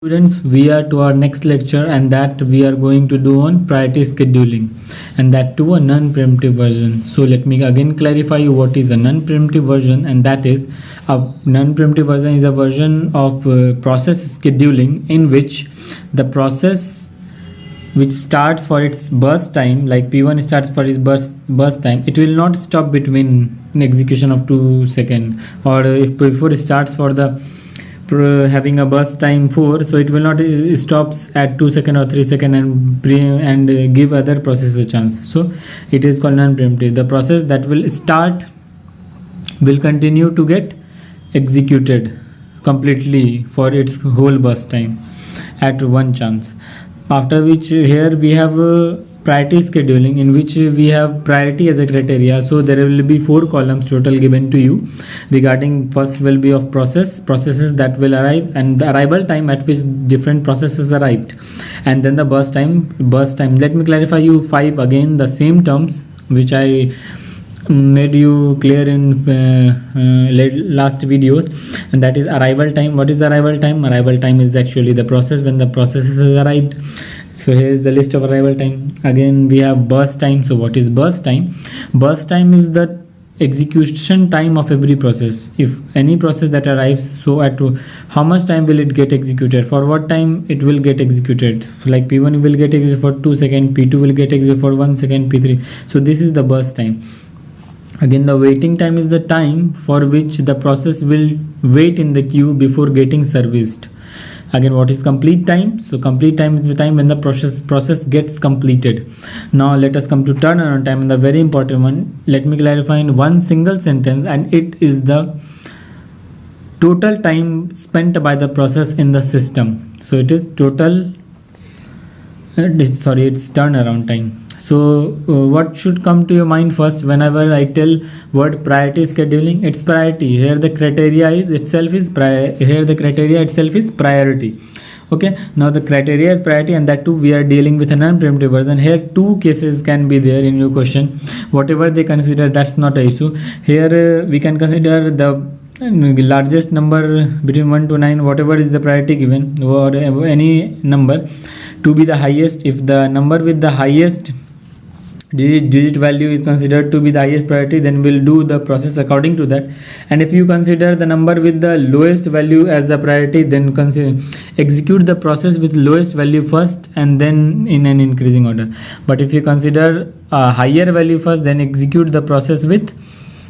Students, we are to our next lecture, and that we are going to do on priority scheduling, and that to a non-preemptive version. So let me again clarify you what is a non-preemptive version, and that is a non-preemptive version is a version of process scheduling in which the process which starts for its burst time, like P1 starts for its burst time, it will not stop between execution of 2 seconds, or if P4 starts for the having a burst time 4, so it will not stops at 2 second or 3 second and give other process a chance. So it is called non-preemptive. The process that will start will continue to get executed completely for its whole burst time at one chance. After which here we have priority scheduling, in which we have priority as a criteria. So there will be 4 columns total given to you regarding. First will be of processes that will arrive, and the arrival time at which different processes arrived, and then the burst time. Let me clarify you 5 again, the same terms which I made you clear in last videos, and that is arrival time. What is arrival time? Arrival time is actually the process when the process has arrived. So here is the list of arrival time. Again we have burst time. So what is burst time? Burst time is the execution time of every process. If any process that arrives, so at how much time will it get executed, for what time it will get executed. Like P1 will get executed for 2 seconds, P2 will get executed for 1 second, P3. So this is the burst time. Again, the waiting time is the time for which the process will wait in the queue before getting serviced. Again, what is complete time? So complete time is the time when the process gets completed. Now let us come to turnaround time, and the very important one. Let me clarify in one single sentence, and it is the total time spent by the process in the system. So it is it's turnaround time. So what should come to your mind first whenever I tell word priority scheduling? It's priority. Here the criteria itself is priority. Okay, now the criteria is priority, and that too we are dealing with a non-preemptive version. Here 2 cases can be there in your question. Whatever they consider, that's not an issue. Here we can consider the largest number between 1 to 9, whatever is the priority given, or any number to be the highest. If the number with the highest digit value is considered to be the highest priority, then we'll do the process according to that. And if you consider the number with the lowest value as the priority, then execute the process with lowest value first and then in an increasing order. But if you consider a higher value first, then execute the process with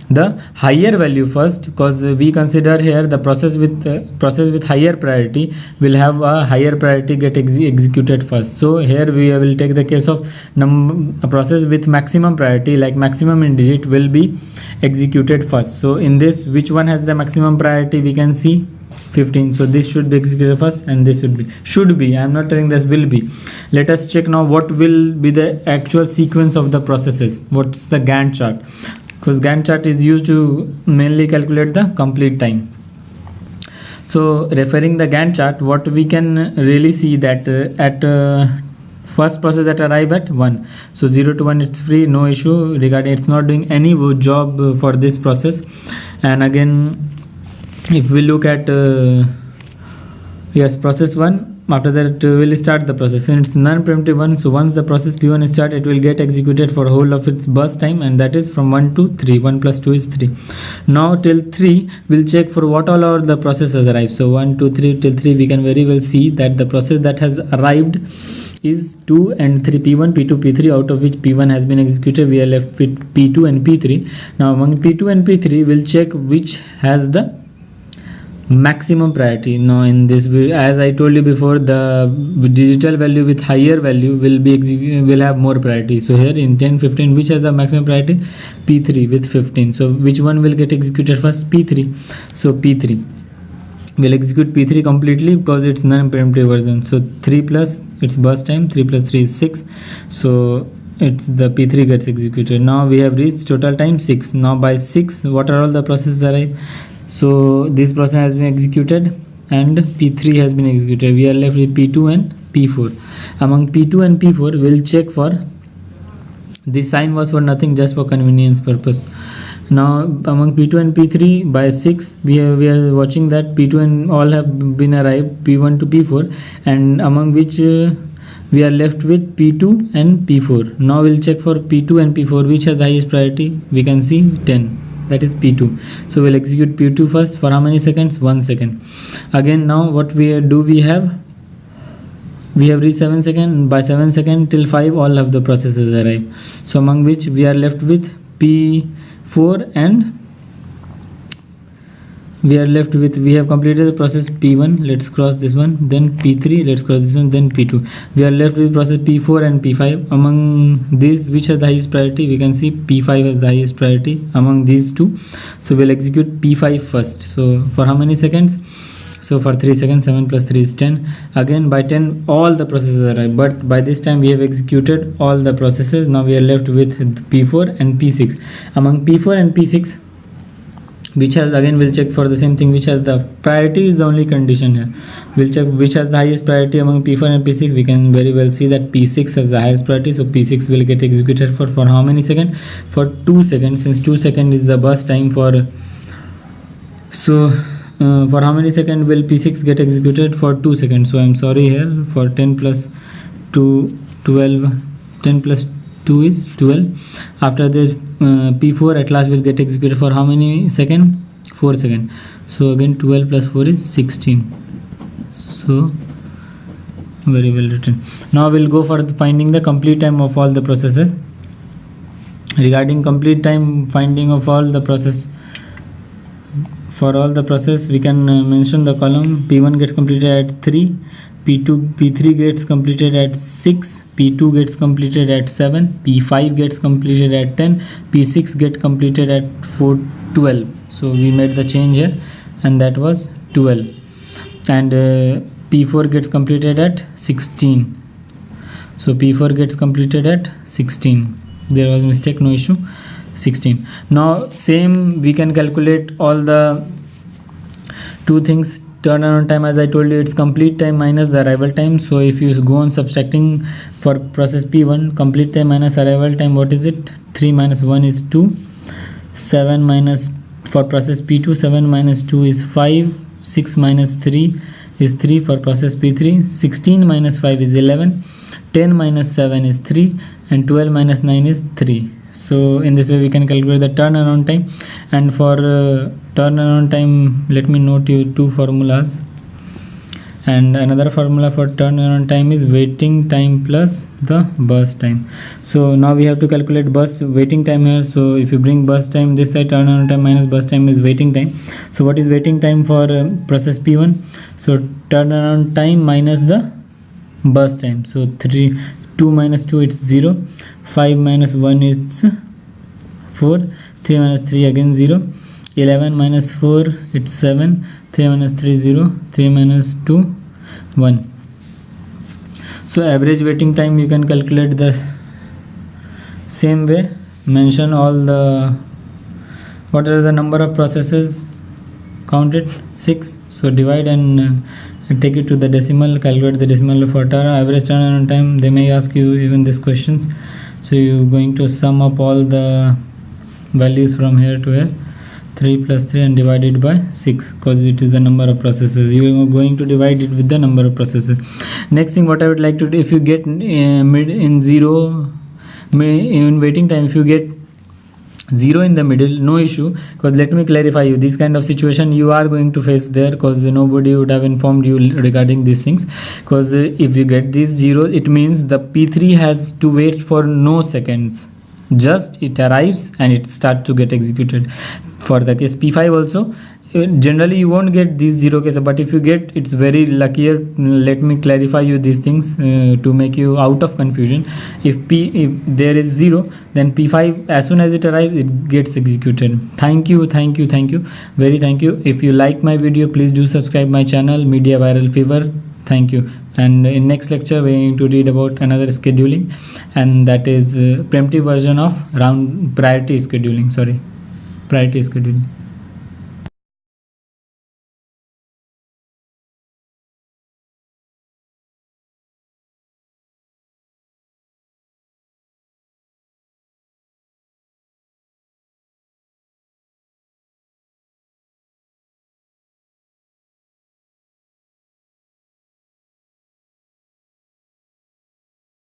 the higher value first, because we consider here the process with higher priority will have a higher priority get executed first. So here we will take the case of a process with maximum priority, like maximum in digit will be executed first. So in this, which one has the maximum priority? We can see 15. So this should be executed first, and this should be. I am not telling this will be. Let us check now what will be the actual sequence of the processes. What's the Gantt chart? Because Gantt chart is used to mainly calculate the complete time. So referring the Gantt chart, what we can really see that at first process that arrive at 1, so 0 to 1 it's free, no issue regarding, it's not doing any job for this process. And again, if we look at process 1, after that we'll start the process, and it's non-preemptive one. So once the process P1 start, it will get executed for whole of its burst time, and that is from 1 to 3. 1 plus 2 is 3. Now till 3 we'll check for what all are the processes arrived. So 1 2 3 till 3 we can very well see that the process that has arrived is 2 and 3, P1, P2, P3, out of which P1 has been executed. We are left with P2 and P3. Now among P2 and P3 we'll check which has the maximum priority. Now in this, as I told you before, the digital value with higher value will have more priority. So here in 10 15, which has the maximum priority? P3 with 15. So which one will get executed first? P3. So P3 will execute P3 completely because it's non-preemptive version. So 3 plus its burst time, 3 plus 3 is 6. So it's the P3 gets executed. Now we have reached total time 6. Now by 6, what are all the processes arrive? So this process has been executed and P3 has been executed. We are left with P2 and P4. Among P2 and P4, we'll check for this sign was for nothing, just for convenience purpose. Now among P2 and P3 by 6 we are watching that P2 and all have been arrived, P1 to P4, and among which we are left with P2 and P4. Now we'll check for P2 and P4 which has the highest priority. We can see 10, that is P2. So we'll execute P2 first for how many seconds? 1 second. Again, now what we do, we have reached 7 seconds. By 7 seconds till 5 all of the processes arrive. So among which we are left with P4 and we have completed the process P1, let's cross this one, then P3, let's cross this one, then P2. We are left with process P4 and P5. Among these, which has the highest priority? We can see P5 has the highest priority among these two. So we'll execute P5 first. So for how many seconds? So for 3 seconds, 7 plus 3 is 10. Again by 10 all the processes arrive, but by this time we have executed all the processes. Now we are left with P4 and P6. Among P4 and P6, which has, again we'll check for the same thing, which has the priority is the only condition here. We'll check which has the highest priority among P4 and P6. We can very well see that P6 has the highest priority, so P6 will get executed for how many seconds? For 2 seconds, since 2 seconds is the burst time for for how many seconds will P6 get executed? For 2 seconds. So I'm sorry here, for 10 plus 2 12, 10 plus 2 is 12. After this P4 at last will get executed for how many seconds? 4 seconds. So again 12 plus 4 is 16. So very well written. Now we'll go for finding the complete time of all the processes. Regarding complete time finding of all the process, for all the process we can mention the column. P1 gets completed at 3, P3 gets completed at 6, P2 gets completed at 7, P5 gets completed at 10, P6 gets completed at 12. So we made the change here and that was 12, and P4 gets completed at 16. So P4 gets completed at 16. There was a mistake, no issue. 16. Now same we can calculate all the two things. Turnaround time, as I told you, it's complete time minus the arrival time. So if you go on subtracting for process P1, complete time minus arrival time, what is it? 3 minus 1 is 2, 7 minus, for process P2, 7 minus 2 is 5, 6 minus 3 is 3 for process P3, 16 minus 5 is 11, 10 minus 7 is 3, and 12 minus 9 is 3. So in this way we can calculate the turnaround time. And for turnaround time, let me note you two formulas. And another formula for turnaround time is waiting time plus the burst time. So now we have to calculate waiting time here. So if you bring burst time this side, turnaround time minus burst time is waiting time. So what is waiting time for process P1? So turnaround time minus the burst time. So 2 minus 2 it's 0, 5 minus 1 is 4, 3 minus 3 again 0, 11 minus 4 it's 7, 3 minus 3 0, 3 minus 2 1. So average waiting time you can calculate the same way. Mention all the, what are the number of processes, count it, 6. So divide and take it to the decimal, calculate the decimal for average turnaround time. They may ask you even these questions. So you're going to sum up all the values from here to here, 3 plus 3, and divide it by 6 because it is the number of processes. You are going to divide it with the number of processes. Next thing what I would like to do, if you get mid in waiting time, if you get 0 in the middle, no issue, because let me clarify you, this kind of situation you are going to face there, because nobody would have informed you regarding these things. Because if you get this 0, it means the P3 has to wait for no seconds, just it arrives and it starts to get executed. For the case P5 also, generally you won't get these 0 cases, but if you get, it's very luckier. Let me clarify you these things to make you out of confusion. If there is 0, then P5 as soon as it arrives it gets executed. Thank you, very thank you. If you like my video, please do subscribe my channel Media Viral Fever. Thank you. And in next lecture we're going to read about another scheduling, and that is preemptive version of priority scheduling.